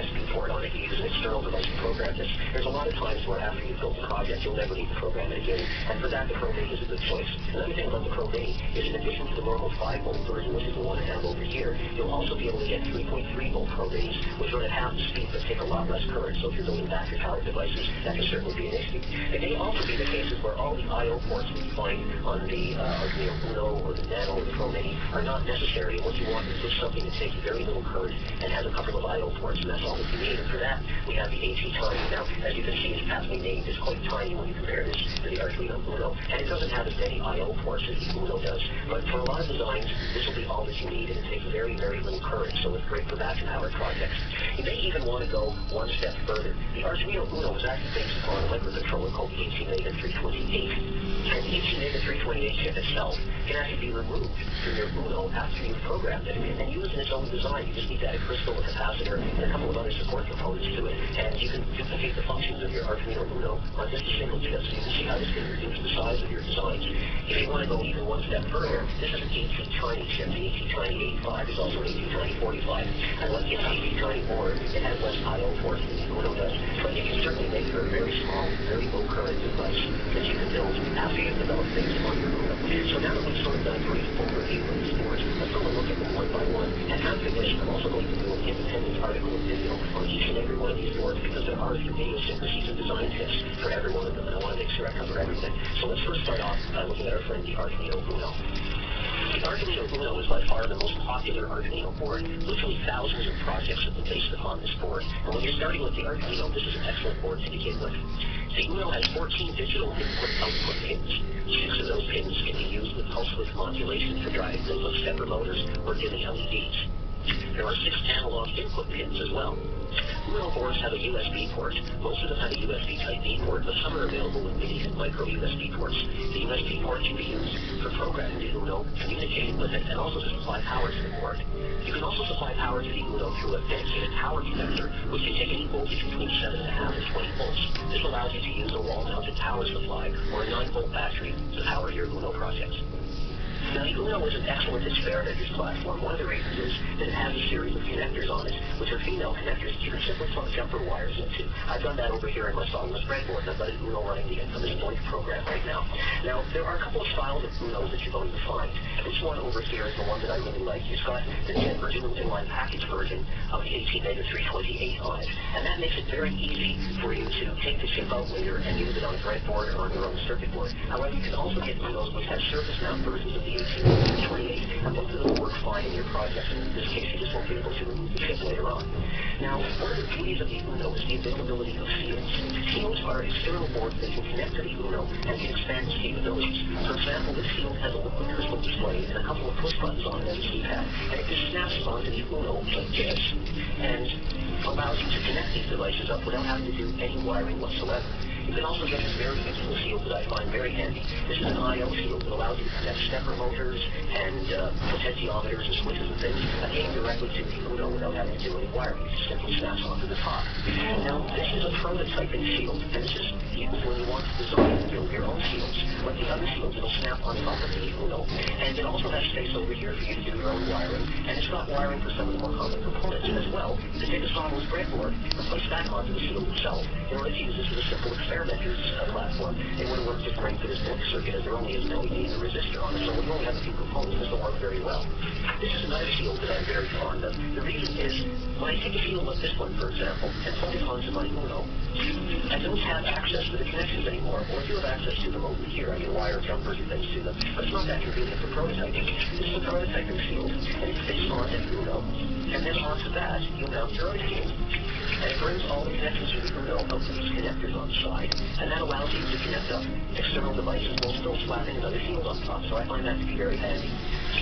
USB port on it. You use an external device to program this. There's a lot of times where after you've built the project, you'll never need to program it again. And for that, the Pro Mini is a good choice. Another thing about the Pro Mini is in addition to the normal 5-volt version, which is the one I have over here, you'll also be able to get 3.3-volt Pro Minis, which run at half the speed but take a lot less current. So if you're building battery-powered devices, that can certainly be an issue. It may also be the cases where all the I/O ports that you find on the Arduino Uno or the Nano or the Pro Mini are not necessary. And what you want is just something that takes very little current and has a couple of I/O ports, and that's all that you need. And for that, we have the AT Tiny. Now, as you can see, it's aptly named. It's quite tiny when you compare this to the Arduino Uno, and it doesn't have as many I/O ports as the Uno does. But for a lot of designs, this will be all that you need, and it takes very, very little current, so it's great for battery-powered projects. You may even want to go one step further. The Arduino Uno is actually based upon a microcontroller called the ATmega 328. And the ATmega 328 chip itself can actually be removed from your Uno after you've programmed it and used in its own design. You just need to add a crystal, a capacitor, and a couple of other support components to it, and you can duplicate the functions of your Arduino Uno on just a single chip, so you can see how this can reduce the size of your designs. If you want to go even one step further, this is an AT Tiny chip. The AT Tiny 85 is also an AT Tiny 45, and like the AT Tiny board, it has less I/O ports than the Uno does, but you can certainly make it a very small, very low current device that you can build after you've developed things on your Uno. So now that we've sort of done a brief overview of these boards, let's go and look at them one by one. And after this, I'm also going to do an independent article and video on each and every one of these boards because there are some idiosyncrasies and design tips for every one of them, and I want to make sure I cover everything. So let's first start off by looking at our friend, the Arduino Uno. The Arduino Uno is by far the most popular Arduino board. Literally thousands of projects have been based upon this board. And when you're starting with the Arduino, this is an excellent board to begin with. The Uno has 14 digital input-output pins. 6 of those pins can be used with pulse width modulation for driving things like stepper motors or dimming LEDs. There are 6 analog input pins as well. Uno boards have a USB port. Most of them have a USB Type-B port, but some are available with mini and micro USB ports. The USB port can be used for programming the Uno, communicating with it, and also to supply power to the board. You can also supply power to the Uno through a dedicated power connector, which can take any voltage between 7.5 and 20 volts. This allows you to use a wall-mounted power supply or a 9-volt battery to power your Uno projects. Now, the Uno is an excellent experimenter's platform. One of the reasons is that it has a series of connectors on it, which are female connectors that you can simply plug jumper wires into. I've done that over here in my solidless breadboard, and I've got an Uno running the infamous Blink program right now. Now, there are a couple of styles of Unos that you're going to find. This one over here is the one that I really like. It's got the original inline package version of the ATmega 328 on it, and that makes it very easy for you to take the chip out later and use it on a breadboard or on your own circuit board. However, you can also get Unos which have surface mount versions of the ATmega 328, and both of them work fine in your project, and in this case, you just won't be able to remove the chip later on. Now, one of the beauties of the Uno is the availability of fields. Fields are external boards that can connect to the Uno and can expand its capabilities. For example, this field has a liquid crystal display and a couple of push buttons on it as a keypad, and it just snaps onto the Uno like this, and allows you to connect these devices up without having to do any wiring whatsoever. You can also get this very useful shield that I find very handy. This is an I/O shield that allows you to connect stepper motors and potentiometers and switches and things aimed directly to the Uno without having to do any wiring. It just simply snaps onto the top. Now, this is a prototyping shield, and this is used when you want to design and build your own shields. Like the other shields, it'll snap on top of the Uno, and it also has space over here for you to do your own wiring, and it's got wiring for some of the more common components as well. You can take a solidless breadboard and place that onto the shield itself. In order to use this as a simple experimenter's platform, it would work just great for this Blink circuit, as there only is an LED and a resistor on it, so when you only have a few components, this will work very well. This is another shield that I'm very fond of. The reason is, when I take a shield like this one, for example, and plug it onto my Uno, I don't have access to the connections anymore, or I do have access to them over here. I can wire jumpers and things to them, but it's not that convenient for prototyping. This is a prototyping shield, and it fits onto the Uno, and then onto that, you mount your other shield. And it brings all the connections to the Uno out to these connectors on the side, and that allows you to connect up external devices while still slapping another shield on top, so I find that to be very handy.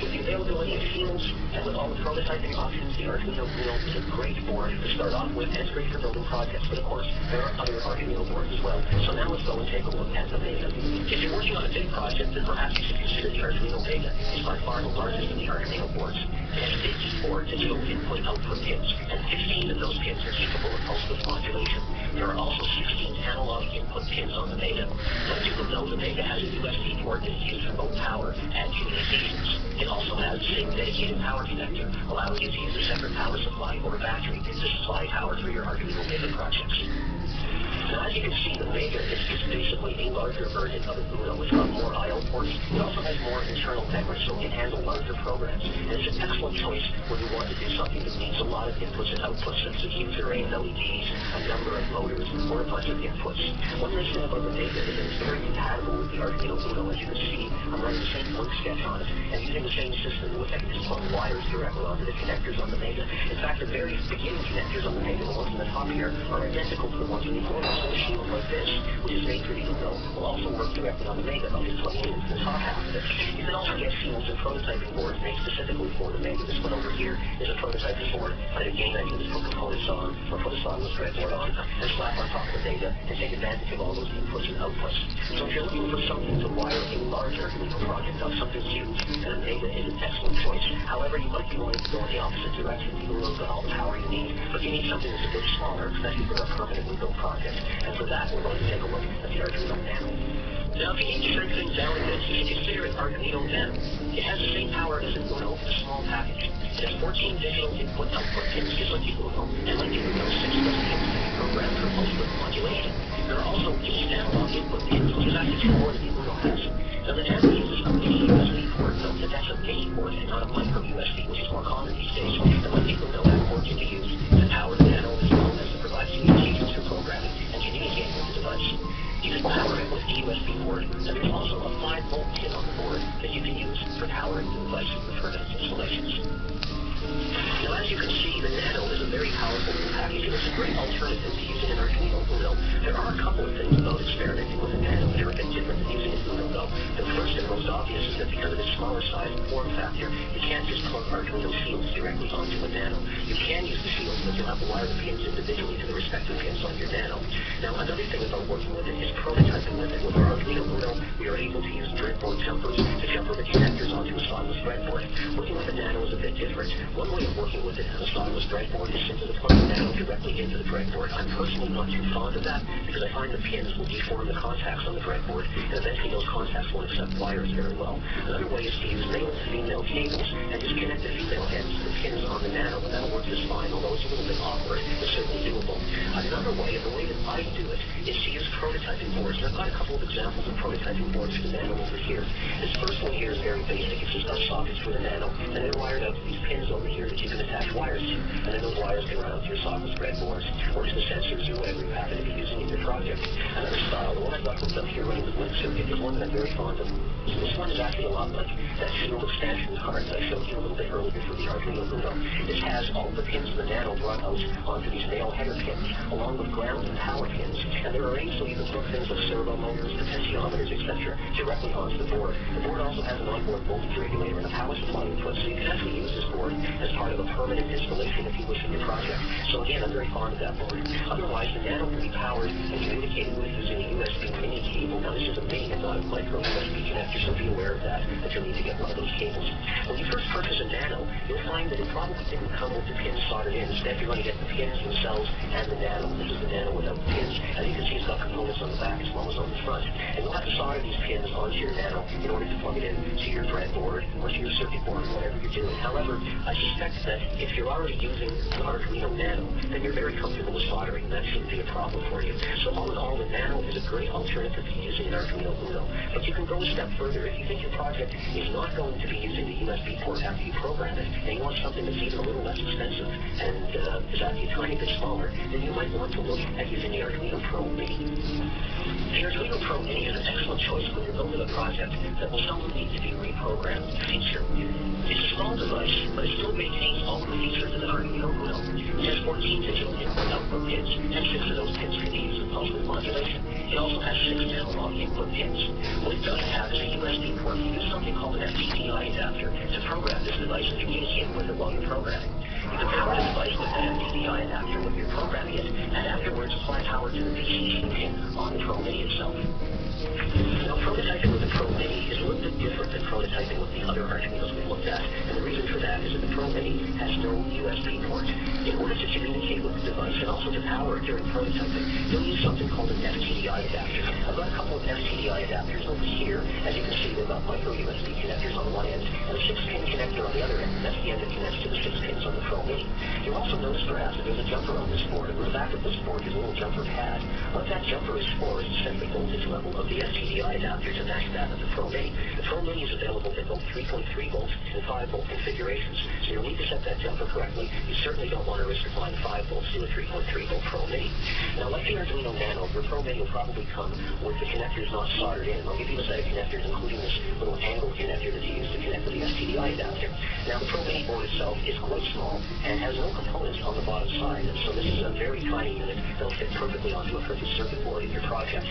With the availability of shields and with all the prototyping options, the Arduino Uno is a great board to start off with, and it's great for building projects, but of course, there are other Arduino boards as well. So now let's go and take a look at the Vega. If you're working on a big project, then perhaps you should consider the Arduino Vega. It's by far the largest of the Arduino boards. It has 54 digital input-output pins, and 15 of those pins are capable of pulse width modulation. There are also 16 analog input pins on the Mega. Most people know the Mega has a USB port that is used for both power and communications. It also has the same dedicated power connector, allowing you to use a separate power supply or a battery to supply power for your Arduino Mega projects. Now, as you can see, the Mega is basically a larger version of an Uno. It's got more I/O ports. It also has more internal memory, so it can handle larger programs. And it's an excellent choice when you want to do something that needs a lot of inputs and outputs, such as a huge array of LEDs, a number of motors, or a bunch of inputs. One nice thing about the Mega is that it's very compatible with the Arduino Uno. As you can see, I'm running the same work sketch on it and using the same system. It looks like it just plug wires directly onto the connectors on the Mega. In fact, the very beginning connectors on the Mega, the ones on the top here, are identical to the ones on the Uno. So a shield like this, which is made for the Uno, will also work directly on the Mega by just plugging it into the top half of it. You can also get shields and prototyping boards made specifically for the Mega. This one over here is a prototyping board, but again, I can just put components on, or put a solderless breadboard on, and slap on top of the Mega, and take advantage of all those inputs and outputs. So if you're looking for something to wire a large Arduino project up, something huge, then a Mega is an excellent choice. However, you might be wanting to go in the opposite direction. The Uno's got all the power you need, but you need something that's a bit smaller, especially for a permanently built project. And for that, we're going to take a look at the Arduino Nano. Now, if you need to shrink things down a bit, you should consider an Arduino Nano. It has the same power as an Uno in a small package. It has 14 digital input-output pins, just like the Uno, and like the Uno, 6 bus pins can be programmed for pulse width modulation. There are also 8 analog input pins, which is actually 2 more than the Uno has. Now, the Nano uses a mini USB port. Note that that's a mini port and not a micro USB, which is more common these days. And like the Uno, that port can be used to power the Nano as well as to provide communications for programming and communicating with the device. You can power it with the USB port, and there's also a 5-volt pin on the board that you can use for powering the device with permanent installations. Now, as you can see, the Nano is a very powerful little package, and it's a great alternative to using an Arduino Uno. There are a couple of things about experimenting with a Nano that are a bit different than using an Uno, though. The first and most obvious is that because of its smaller size and form factor, you can't just plug Arduino shields directly onto a Nano. You can use the shields, but you'll have to wire the pins individually to the respective pins on your Nano. Now, another thing about working with it is prototyping with it. With our Arduino Uno, we are able to use breadboard jumpers to jumper the connectors onto a solderless breadboard. Working with a Nano is a bit different. One way of working with it on a solderless breadboard is simply to plug the Nano directly into the breadboard. I'm personally not too fond of that because I find the pins will deform the contacts on the breadboard, and eventually those contacts won't accept wires very well. Another way is to use male to female cables and just connect the female ends to the pins on the Nano, and that'll work just fine, although it's a little bit awkward. It's certainly doable. Another way, and the way that I do it, is to use prototyping boards. And I've got a couple of examples of prototyping boards for the Nano over here. This first one here is very basic. It's just got sockets for the Nano, and they're wired out to these pins over here that you can attach wires to, and then those wires can run out to your solderless breadboards, or to the sensors, or whatever you happen to be using in your project. Another style, the one I've got hooked up here running the Blink circuit, is one that I'm very fond of. So this one is actually a lot like that shield expansion card that I showed you a little bit earlier for the Arduino Uno. This has all the pins of the Nano brought out onto these male header pins, along with ground and power pins, and they're arranged so you can plug things like servo motors, potentiometers, etc. directly onto the board. The board also has an onboard voltage regulator and a power supply input, so you can actually use this board as part of a permanent installation if you wish in your project. So again, I'm very fond of that board. Otherwise, the Nano can be powered and communicated with using a USB mini cable. Now, this is a mini and not a micro USB connector, so be aware of that you'll need to get one of those cables. When you first purchase a Nano, you'll find that it probably didn't come with the pins soldered in. Instead, you're going to get the pins themselves and the Nano. This is the Nano without the pins. As you can see, it's got components on the back as well as on the front. And you'll have to solder these pins onto your Nano in order to plug it in to your breadboard or to your circuit board, whatever you're doing. However, I suspect that if you're already using an Arduino Nano, then you're very comfortable with soldering, and that shouldn't be a problem for you. So all in all, the Nano is a great alternative to using an Arduino Uno. But you can go a step further. If you think your project is not going to be using the USB port after you program it, and you want something that's even a little less expensive and is actually a tiny bit smaller, then you might want to look at using the Arduino Pro Mini. The Arduino Pro Mini is an excellent choice when you're building a project that will somehow need to be reprogrammed in the future. It's a small device, but it still maintains all the features of an Arduino Uno. It has 14 digital input-output pins, and 6 of those pins can be used with pulse width modulation. It also has 6 analog input pins. What it doesn't have is a USB port. You use something called an FTDI adapter to program this device and communicate with it while you're programming. You can power the device with that FTDI adapter when you're programming it, and afterwards apply power to the VCC pin on the Pro Mini itself. Now, prototyping with the Pro Mini is a little bit different than prototyping with the other Arduinos we've looked at, and the reason for that is that the Pro Mini has no USB port. In order to communicate with the device and also also to power it during prototyping, you'll use something called an FTDI adapter. I've got a couple of FTDI adapters over here. As you can see, they've got micro USB connectors on one end and a 6-pin connector on the other end. That's the end that connects to the 6 pins on the Pro Mini. You'll also notice perhaps that there's a jumper on this board. The back of this board is a little jumper pad. What that jumper is for is to set the voltage level of the FTDI adapter to match that of the Pro Mini. The Pro Mini is available in both 3.3 volt and 5 volt configurations, so you'll need to set that jumper correctly. You certainly don't want to risk applying 5 volts to a 3.3 volt Pro Mini. Now, like the Arduino Nano, your Pro Mini will probably come with the connectors not soldered in. I'll give you a set of connectors, including this little angle connector that you use to connect to the FTDI adapter. Now, the Pro Mini board itself is quite small and has no components on the bottom side, so this is a very tiny unit that'll fit perfectly onto a printed circuit board in your project.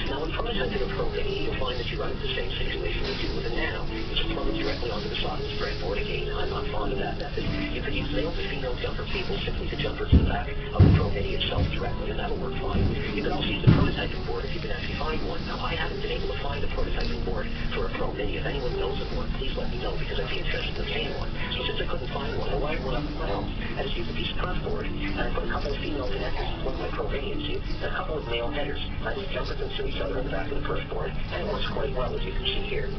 Now, when prototyping a Pro Mini, you'll find that you run into the same situation you do with a Nano. You just plug it directly onto the side of this breadboard. Again, I'm not fond of that method. You could use male to female jumper cables simply to jumper to the back of the Pro Mini itself directly, and that'll work fine. You can also use the prototyping board if you can actually find one. Now, I haven't been able to find a prototyping board for a Pro Mini. If anyone knows of one, please let me know, because I'd be interested in obtaining one. So since I couldn't find one, I wired one up on my own. I just used a piece of perf board, and I put a couple of female connectors to plug my Pro Mini into, and a couple of male headers. I just jumpered them to each other on the back of the perf board, and it works quite well, as you can see here.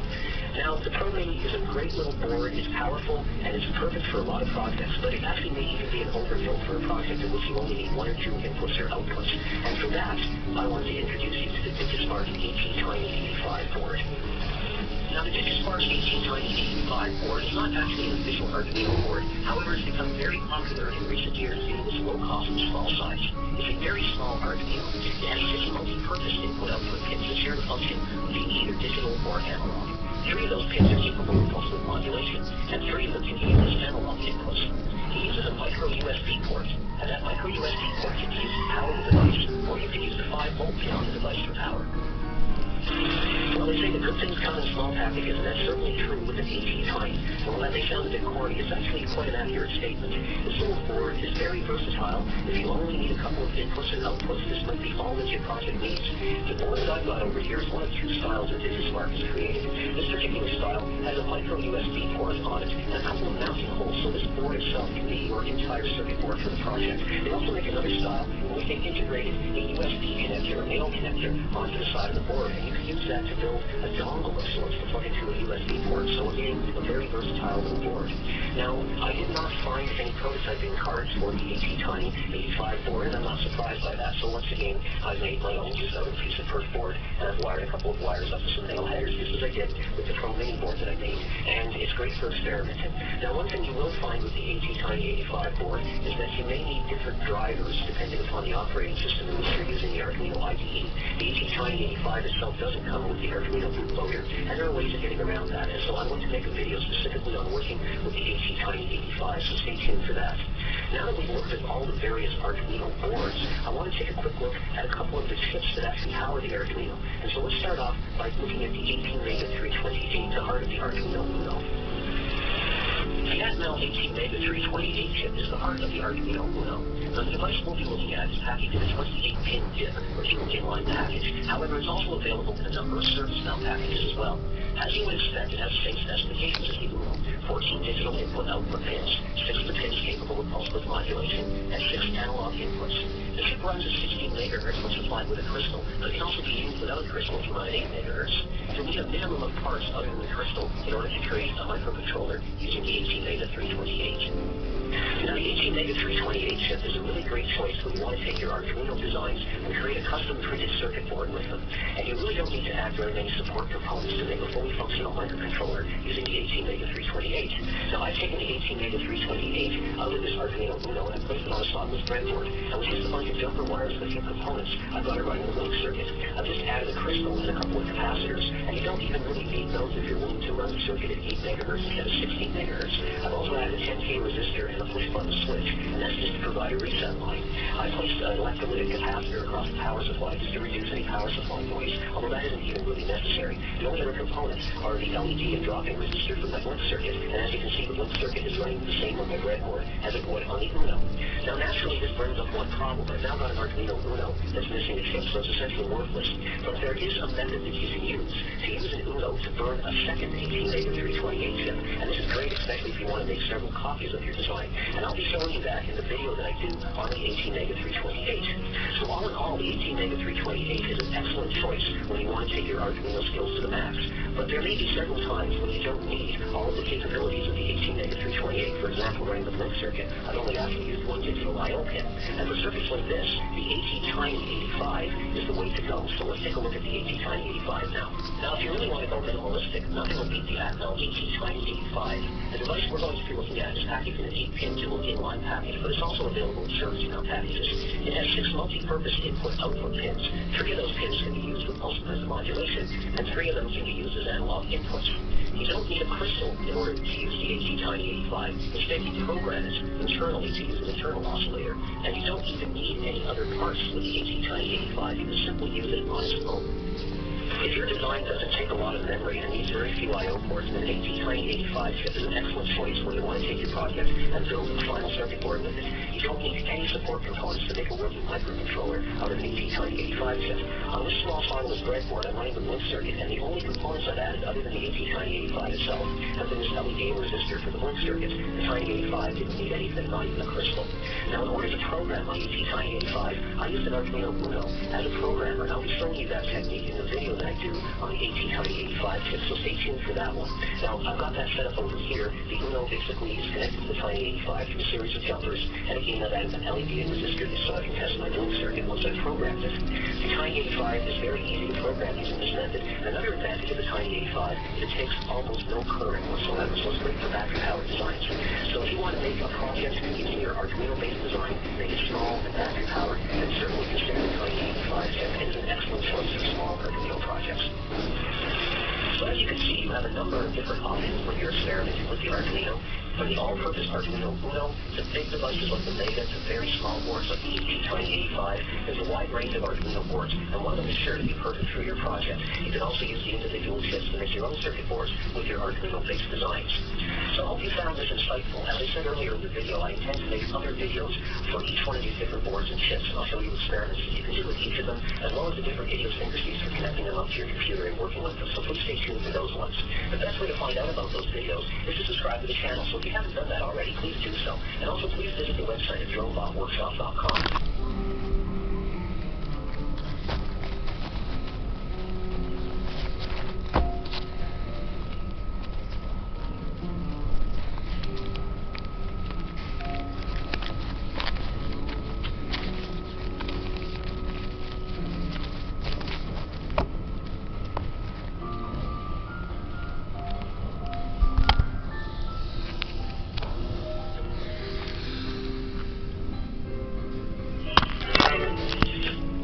Now, the Pro Mini is a great little board. It's powerful, and it's perfect for a lot of projects, but it actually may even be an overkill for a project in which you only need 1 or 2 inputs or outputs. And for that, I want to introduce you to the DigiSpark AT-Tiny85 board. Now, the DigiSpark AT-Tiny85 board is not actually an official Arduino board. However, it's become very popular in recent years due to its low cost and small size. It's a very small Arduino. It has 6 multi-purpose input-output pins that share the function of being either digital or analog. 3 of those pins are capable of pulse width modulation, and 3 of them can be used as analog inputs. It uses a micro USB port, and that micro USB port can be used to power the device, or you can use the 5 volt pin on the device for power. Well, they say the good things come in small packages, and that's certainly true with an AT-Tiny. And while that may sound a bit corny, it's actually quite an accurate statement. This little board is very versatile. If you only need a couple of inputs and outputs, this might be all that your project needs. The board that I've got over here is one of 2 styles that DigiSpark has created. This particular style has a micro USB port on it and a couple of mounting holes, so this board itself can be your entire circuit board for the project. They also make another style in which they integrated a USB connector, a male connector, onto the side of the board, and you can use that to build a dongle of sorts to plug into a USB port. So again, a very versatile little board. Now, I did not find any prototyping cards for the AT-Tiny85 board, and I'm not surprised by that. So once again, I made my own just out of a piece of perf board, and I've wired a couple of wires up to some nail headers, just as I did with the Pro Mini board that I made. And it's great for experimenting. Now, one thing you will find with the AT-Tiny85 board is that you may need different drivers depending upon the operating system in which you're using the Arduino IDE. The AT-Tiny85 itself doesn't come with the Arduino bootloader, and there are ways of getting around that. And so I'm going to make a video specifically on working with the AT-Tiny85, so stay tuned for that. Now that we've looked at all the various Arduino boards, I want to take a quick look at a couple of the chips that actually power the Arduino. And so let's start off by looking at the 18MEGA328, the heart of the Arduino Uno. The Atmel 18MEGA328 chip is the heart of the Arduino Uno. Now, the device we'll be looking at is packaged in a 28-pin DIN, or single-pin line package. However, it's also available in a number of surface mount packages as well. As you would expect, it has the same specifications as the Uno: 14 digital input-output pins, 6 of the pins capable of pulse width modulation, and 6 analog inputs. The chip runs at 16 MHz when supplied with a crystal, but it can also be used without a crystal to run at 8 MHz. You'll need a minimum of parts other than the crystal in order to create a microcontroller using the AT-MEGA328. Now, the AT-MEGA328 chip is a really great choice when you want to take your Arduino designs and create a custom printed circuit board with them. And you really don't need to add very many support components to make a fully functional microcontroller using the AT-MEGA328. Now, I've taken the AT-MEGA328 out of this Arduino Uno and placed it on a slotless breadboard. And with just a bunch of jumper wires and a few components, I've got it running a link circuit. I've just added a crystal and a couple of capacitors, and you don't even really need those if you're willing to run the circuit at 8 MHz instead of 16 MHz. I've also added a 10K resistor and a push-button switch, and that's just to provide a reset line. I placed an electrolytic capacitor across the power supply just to reduce any power supply noise, although that isn't even really necessary. The only other components are the LED and drop-in resistor from the blink circuit, and as you can see, the blink circuit is running the same on my breadboard as it would on the Uno. Now, naturally, this brings up one problem. I've now got an Arduino Uno that's missing a chip, so it's essentially worthless. But there is a method that you can use to use an Uno to burn a second AT-MEGA328 chip, and this is great, especially if you want to make several copies of your design. And I'll be showing you that in the video that I do on the AT-MEGA 18-328. So all in all, the 18-328 is an excellent choice when you want to take your Arduino skills to the max. But there may be several times when you don't need all of the capabilities of the 18-328. For example, running the blink circuit, I've only often used one digital I/O pin. And for circuits like this, the AT-Tiny85 is the way to go. So let's take a look at the AT-Tiny85 now. Now, if you really want to go minimalistic, nothing will beat the Atmel AT-Tiny85. The device we're going to be looking at is packaged in an 8-pin dual inline package, but it's also available in service mount packages. It has 6 multi-purpose input-output pins. 3 of those pins can be used with pulse width modulation, and 3 of them can be used as analog inputs. You don't need a crystal in order to use the AT-Tiny85. Instead, you program it internally to use an internal oscillator, and you don't even need any other parts with the AT-Tiny85. You can simply use it on its own. If your design doesn't take a lot of memory and needs very few I/O ports, then an AT-Tiny85 chip is an excellent choice when you want to take your project and build a final circuit board with it. You don't need any support components to make a working microcontroller out of an AT-Tiny85 chip. On this small fireless breadboard, I'm running the blink circuit, and the only components I've added other than the AT-Tiny85 itself have been this LED resistor for the blink circuit. The Tiny85 didn't need anything, not even a crystal. Now, in order to program my AT-Tiny85, I used an Arduino Uno as a programmer, and I'll be showing you that technique in the video that I do on the AT-Tiny85 chip, so stay tuned for that one. Now, I've got that set up over here. The Uno basically is connected to the Tiny85 through a series of jumpers, and again, I've added an LED and resistor so I can test my blink circuit once I've programmed it. The Tiny85 is very easy to program using this method. Another advantage of the Tiny85 is it takes almost no current whatsoever, so it's great for battery-powered designs. So if you want to make a project using your Arduino-based design, make it small and battery-powered, then certainly consider the Tiny85 chip. It is an excellent choice for small Arduino projects. So as you can see, you have a number of different options when you're experimenting with the Arduino. From the all-purpose Arduino Uno to big devices like the Mega to very small boards like the AT-Tiny85, there's a wide range of Arduino boards, and one of them is sure to be perfect for your project. You can also use the individual chips to make your own circuit boards with your Arduino-based designs. So I hope you found this insightful. As I said earlier in the video, I intend to make other videos for each one of these different boards and chips, and I'll show you experiments that you can do with each of them, as well as the different idiosyncrasies for connecting them up to your computer and working with them. So please stay tuned for those ones. The best way to find out about those videos is to subscribe to the channel. So if you haven't done that already, please do so. And also please visit the website at dronebotworkshop.com.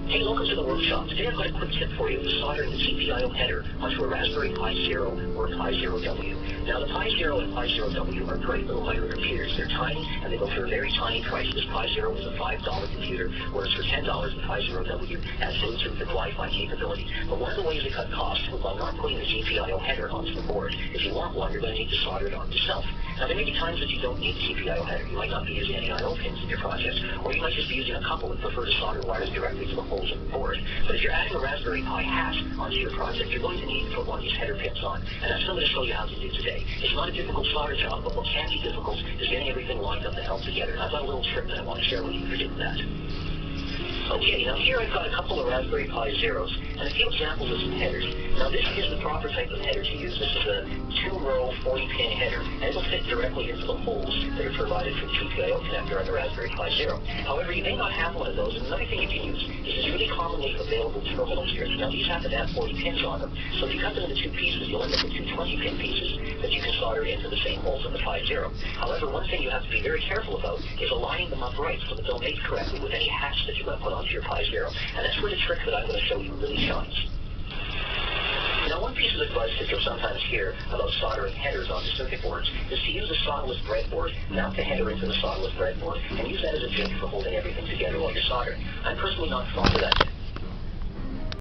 Hey, welcome to the workshop. Today I've got a quick tip for you for soldering the GPIO header onto a Raspberry Pi Zero or a Pi Zero W. Now, the Pi Zero and Pi Zero W are great little microcomputers. They're tiny, and they go for a very tiny price. This Pi Zero is a $5 computer, whereas for $10, the Pi Zero W has Bluetooth and Wi-Fi capability. But one of the ways to cut costs is by not putting the GPIO header onto the board. If you want one, you're going to need to solder it on yourself. Now, there may be times that you don't need the GPIO header. You might not be using any I/O pins in your project, or you might just be using a couple and prefer to solder wires directly to the holes in the board. But if you're adding a Raspberry Pi hat onto your project, you're going to need to put one of these header pins on, and that's what I'm going to show you how to do today. It's not a difficult solder job, but what can be difficult is getting everything lined up and held together. I've got a little trick that I want to share with you for doing that. Okay, now here I've got a couple of Raspberry Pi Zeros and a few examples of some headers. Now this is the proper type of header to use. This is a 2-row 40-pin header, and it'll fit directly into the holes that are provided for the GPIO connector on the Raspberry Pi Zero. However, you may not have one of those, and another thing you can use is this really commonly available terminal strips. Now these happen to have 40 pins on them, so if you cut them into 2 pieces, you'll end up with 2 20-pin pieces that you can solder into the same holes in the Pi Zero. However, one thing you have to be very careful about is aligning them up right so that they'll mate correctly with any hats that you're going to put onto your Pi Zero. And that's where the trick that I'm going to show you really shines. Now, one piece of advice that you'll sometimes hear about soldering headers onto circuit boards is to use a solderless breadboard, mount the header into the solderless breadboard, and use that as a jig for holding everything together while you're soldering. I'm personally not fond of that